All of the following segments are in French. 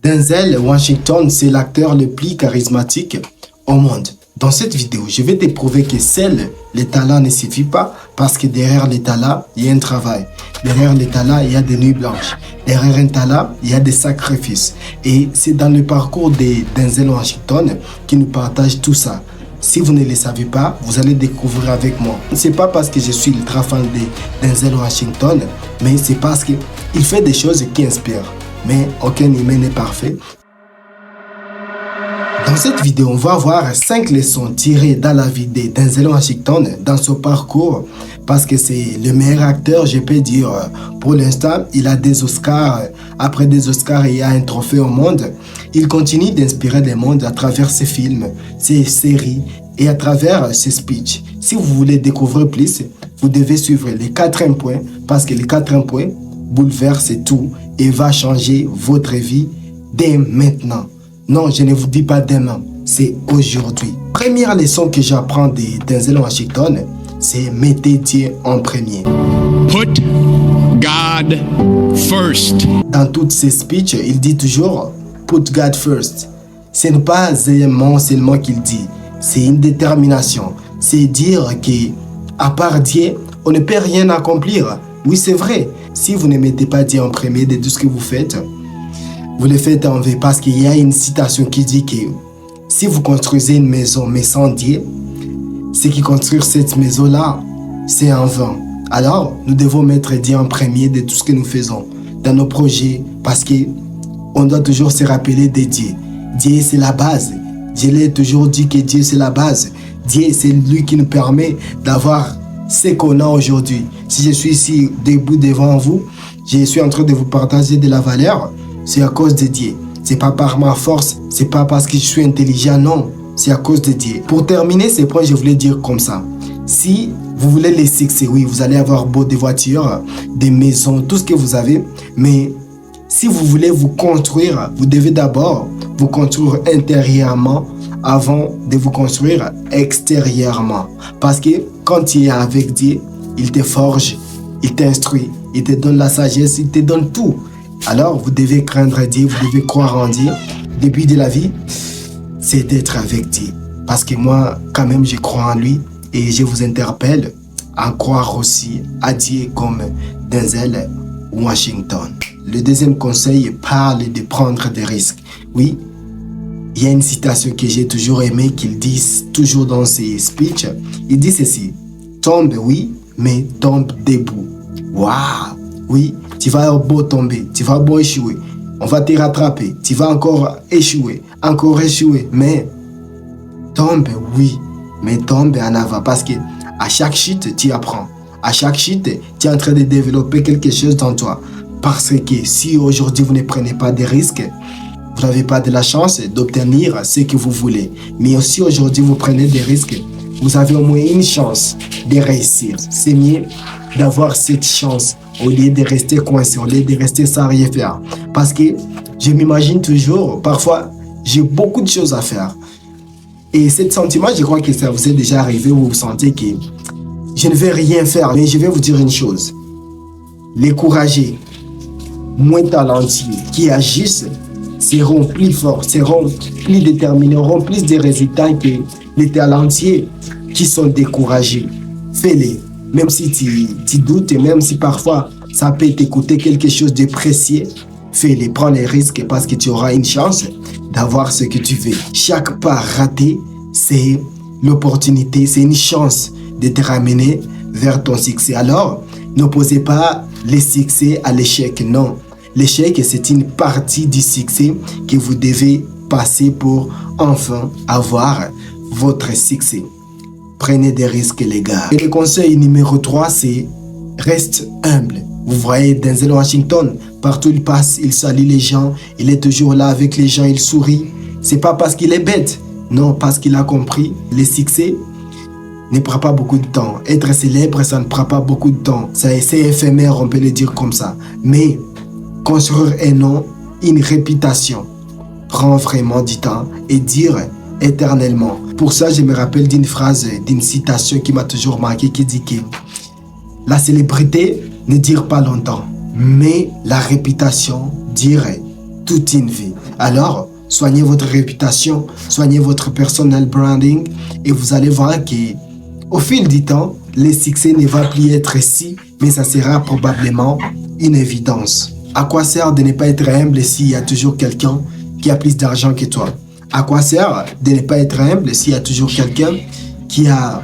Denzel Washington, c'est l'acteur le plus charismatique au monde. Dans cette vidéo, je vais te prouver que seul le talent ne suffit pas parce que derrière le talent, il y a un travail. Derrière le talent, il y a des nuits blanches. Derrière un talent, il y a des sacrifices. Et c'est dans le parcours de Denzel Washington qu'il nous partage tout ça. Si vous ne le savez pas, vous allez découvrir avec moi. Ce n'est pas parce que je suis ultra fan de Denzel Washington, mais c'est parce qu'il fait des choses qui inspirent. Mais aucun humain n'est parfait. Dans cette vidéo, on va voir 5 leçons tirées dans la vie de Denzel Washington, dans son parcours, parce que c'est le meilleur acteur, je peux dire. Pour l'instant, il a des Oscars. Après des Oscars, il y a un trophée au monde. Il continue d'inspirer le monde à travers ses films, ses séries et à travers ses speeches. Si vous voulez découvrir plus, vous devez suivre les 4 points, parce que les 4 points bouleversent tout et va changer votre vie dès maintenant. Non, je ne vous dis pas demain, c'est aujourd'hui. Première leçon que j'apprends de Denzel Washington, c'est mettez Dieu en premier. Put God first. Dans toutes ses speeches, il dit toujours put God first. Ce n'est pas un mot seulement qu'il dit, c'est une détermination. C'est dire que à part Dieu, on ne peut rien accomplir. Oui, c'est vrai. Si vous ne mettez pas Dieu en premier de tout ce que vous faites, vous le faites en vain, parce qu'il y a une citation qui dit que si vous construisez une maison mais sans Dieu, c'est qui construire cette maison-là, c'est en vain. Alors, nous devons mettre Dieu en premier de tout ce que nous faisons dans nos projets, parce qu'on doit toujours se rappeler de Dieu. Dieu, c'est la base. Je l'ai toujours dit que Dieu, c'est la base. Dieu, c'est lui qui nous permet d'avoir ce qu'on a aujourd'hui. Si je suis ici debout devant vous, je suis en train de vous partager de la valeur, c'est à cause de Dieu. C'est pas par ma force, c'est pas parce que je suis intelligent, non. C'est à cause de Dieu. Pour terminer ces points, je voulais dire comme ça. Si vous voulez les succès, oui, vous allez avoir beau des voitures, des maisons, tout ce que vous avez. Mais si vous voulez vous construire, vous devez d'abord vous construire intérieurement avant de vous construire extérieurement. Parce que quand tu es avec Dieu, il te forge, il t'instruit, il te donne la sagesse, il te donne tout. Alors, vous devez craindre Dieu, vous devez croire en Dieu. Le but de la vie, c'est d'être avec Dieu. Parce que moi, quand même, je crois en lui et je vous interpelle à croire aussi à Dieu comme Denzel Washington. Le deuxième conseil parle de prendre des risques. Oui, il y a une citation que j'ai toujours aimée qu'il dit toujours dans ses speeches. Il dit ceci: tombe, oui, mais tombe debout. Waouh! Oui, tu vas beau tomber, tu vas beau échouer, on va te rattraper, tu vas encore échouer, mais tombe, oui, mais tombe en avant, parce que à chaque chute, tu apprends. À chaque chute, tu es en train de développer quelque chose dans toi. Parce que si aujourd'hui vous ne prenez pas de risques, vous n'avez pas de la chance d'obtenir ce que vous voulez. Mais si aujourd'hui vous prenez des risques, vous avez au moins une chance de réussir. C'est mieux d'avoir cette chance au lieu de rester coincé, au lieu de rester sans rien faire. Parce que je m'imagine toujours, parfois, j'ai beaucoup de choses à faire. Et ce sentiment, je crois que ça vous est déjà arrivé, où vous sentez que je ne vais rien faire. Mais je vais vous dire une chose. Les courageux, moins talentueux, qui agissent, seront plus forts, seront plus déterminés, auront plus de résultats que les talentueux qui sont découragés. Fais-les. Même si tu doutes, et même si parfois ça peut t'écouter quelque chose de précieux, fais-les, prends les risques parce que tu auras une chance d'avoir ce que tu veux. Chaque pas raté, c'est l'opportunité, c'est une chance de te ramener vers ton succès. Alors, n'opposez pas le succès à l'échec, non. L'échec, c'est une partie du succès que vous devez passer pour enfin avoir votre succès. Prenez des risques, les gars. Et le conseil numéro 3, c'est reste humble. Vous voyez Denzel Washington, partout il passe, il salue les gens, il est toujours là avec les gens, il sourit. C'est pas parce qu'il est bête, non, parce qu'il a compris. Le succès ne prend pas beaucoup de temps. Être célèbre, ça ne prend pas beaucoup de temps. C'est éphémère, on peut le dire comme ça. Mais construire un nom, une réputation, prend vraiment du temps et dire éternellement. Pour ça, je me rappelle d'une phrase, d'une citation qui m'a toujours marqué, qui dit que la célébrité ne dure pas longtemps, mais la réputation dure toute une vie. Alors, soignez votre réputation, soignez votre personal branding et vous allez voir qu'au fil du temps, le succès ne va plus être si, mais ça sera probablement une évidence. À quoi sert de ne pas être humble s'il y a toujours quelqu'un qui a plus d'argent que toi? À quoi sert de ne pas être humble s'il y a toujours quelqu'un qui a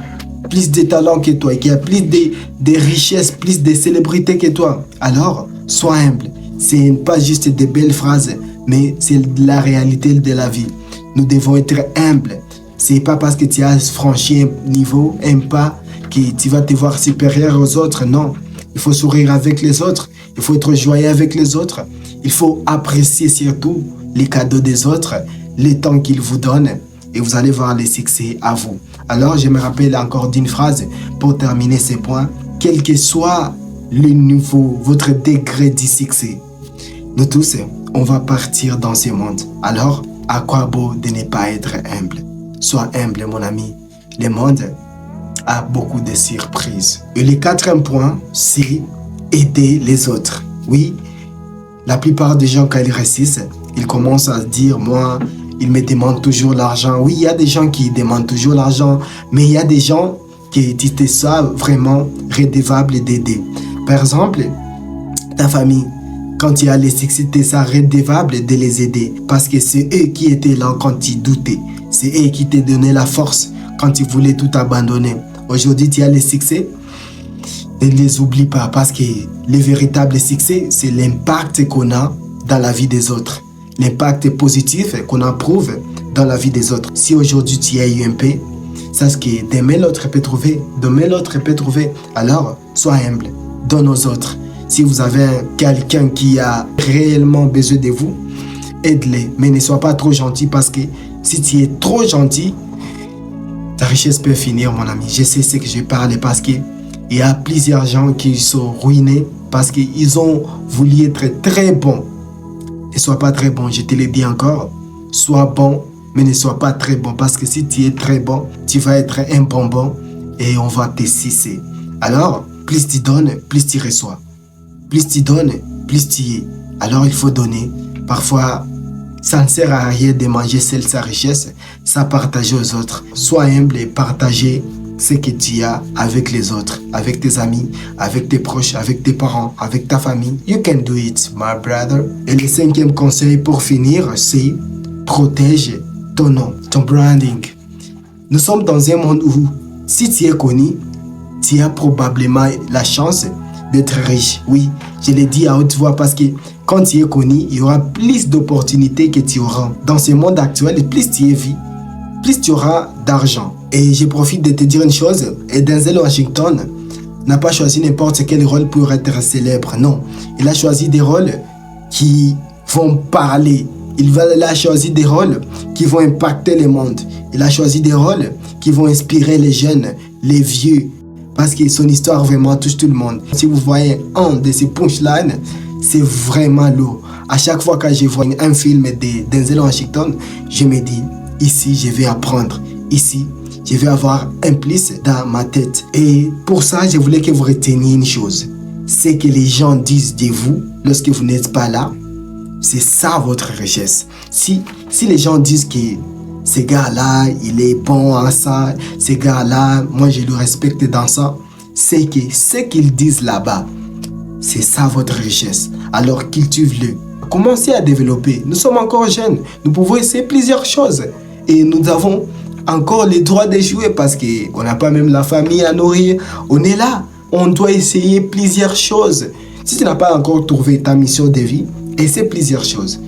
plus de talent que toi et qui a plus de richesses, plus de célébrités que toi? Alors, sois humble. C'est pas juste des belles phrases, mais c'est la réalité de la vie. Nous devons être humbles. C'est pas parce que tu as franchi un niveau, un pas, que tu vas te voir supérieur aux autres. Non. Il faut sourire avec les autres. Il faut être joyeux avec les autres. Il faut apprécier surtout les cadeaux des autres, les temps qu'ils vous donnent, et vous allez voir les succès à vous. Alors, je me rappelle encore d'une phrase pour terminer ces points. Quel que soit le niveau, votre degré de succès, nous tous, on va partir dans ce monde. Alors, à quoi beau de ne pas être humble? Sois humble, mon ami. Le monde a beaucoup de surprises. Et le quatrième point, c'est aider les autres. Oui, la plupart des gens, quand ils réussissent, ils commencent à se dire, moi, ils me demandent toujours l'argent. Oui, il y a des gens qui demandent toujours l'argent, mais il y a des gens qui étaient ça vraiment redevables d'aider. Par exemple, ta famille, quand tu as les succès, tu es ça redevable de les aider parce que c'est eux qui étaient là quand tu doutais. C'est eux qui t'ont donné la force quand tu voulais tout abandonner. Aujourd'hui, tu as les succès. Ne les oublie pas parce que le véritable succès, c'est l'impact qu'on a dans la vie des autres. L'impact positif qu'on approuve dans la vie des autres. Si aujourd'hui tu as eu un peu, sache que demain l'autre peut trouver. Demain l'autre peut trouver. Alors, sois humble. Donne aux autres. Si vous avez quelqu'un qui a réellement besoin de vous, aide-les. Mais ne sois pas trop gentil parce que si tu es trop gentil, ta richesse peut finir, mon ami. Je sais ce que je parle parce que il y a plusieurs gens qui sont ruinés parce qu'ils ont voulu être très bons. Ne sois pas très bon, je te le dis encore. Sois bon, mais ne sois pas très bon. Parce que si tu es très bon, tu vas être un bonbon et on va te sucer. Alors, plus tu donnes, plus tu reçois. Plus tu donnes, plus tu es. Alors, il faut donner. Parfois, ça ne sert à rien de manger seule sa richesse. Ça partager aux autres. Sois humble et partager ce que tu as avec les autres, avec tes amis, avec tes proches, avec tes parents, avec ta famille. You can do it, my brother. Et le cinquième conseil pour finir, c'est protège ton nom, ton branding. Nous sommes dans un monde où, si tu es connu, tu as probablement la chance d'être riche. Oui, je l'ai dit à haute voix parce que quand tu es connu, il y aura plus d'opportunités que tu auras. Dans ce monde actuel, plus tu es vu, plus tu auras d'argent. Et je profite de te dire une chose, et Denzel Washington n'a pas choisi n'importe quel rôle pour être célèbre, non. Il a choisi des rôles qui vont parler. Il a choisi des rôles qui vont impacter le monde. Il a choisi des rôles qui vont inspirer les jeunes, les vieux, parce que son histoire vraiment touche tout le monde. Si vous voyez un de ces punchlines, c'est vraiment lourd. À chaque fois que je vois un film de Denzel Washington, je me dis, ici je vais apprendre, ici je vais avoir un plus dans ma tête. Et pour ça, je voulais que vous reteniez une chose. Ce que les gens disent de vous lorsque vous n'êtes pas là, c'est ça votre richesse. Si les gens disent que ce gars-là, il est bon en ça, ce gars-là, moi je le respecte dans ça, c'est que ce qu'ils disent là-bas, c'est ça votre richesse. Alors cultive-le. Commencez à développer. Nous sommes encore jeunes. Nous pouvons essayer plusieurs choses. Et nous avons encore le droit de jouer parce qu'on n'a pas même la famille à nourrir. On est là. On doit essayer plusieurs choses. Si tu n'as pas encore trouvé ta mission de vie, essaie plusieurs choses.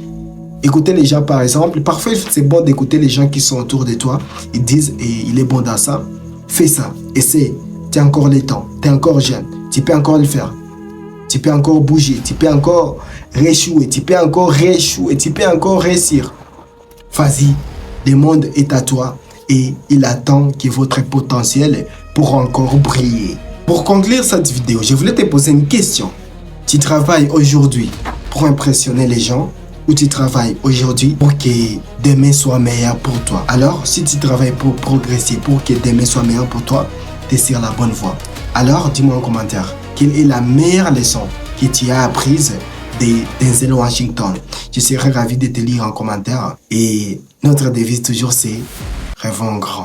Écoutez les gens par exemple. Parfois, c'est bon d'écouter les gens qui sont autour de toi. Ils disent, il est bon dans ça. Fais ça. Essaie. Tu as encore le temps. Tu es encore jeune. Tu peux encore le faire. Tu peux encore bouger. Tu peux encore réchouer. Tu peux encore réchouer. Tu peux encore réussir. Vas-y. Le monde est à toi. Et il attend que votre potentiel pour encore briller. Pour conclure cette vidéo, je voulais te poser une question. Tu travailles aujourd'hui pour impressionner les gens ou tu travailles aujourd'hui pour que demain soit meilleur pour toi? Alors, si tu travailles pour progresser, pour que demain soit meilleur pour toi, tu es sur la bonne voie. Alors, dis-moi en commentaire, quelle est la meilleure leçon que tu as apprise de Denzel Washington. Je serai ravi de te lire en commentaire. Et notre devise toujours c'est « Rêvons grand ».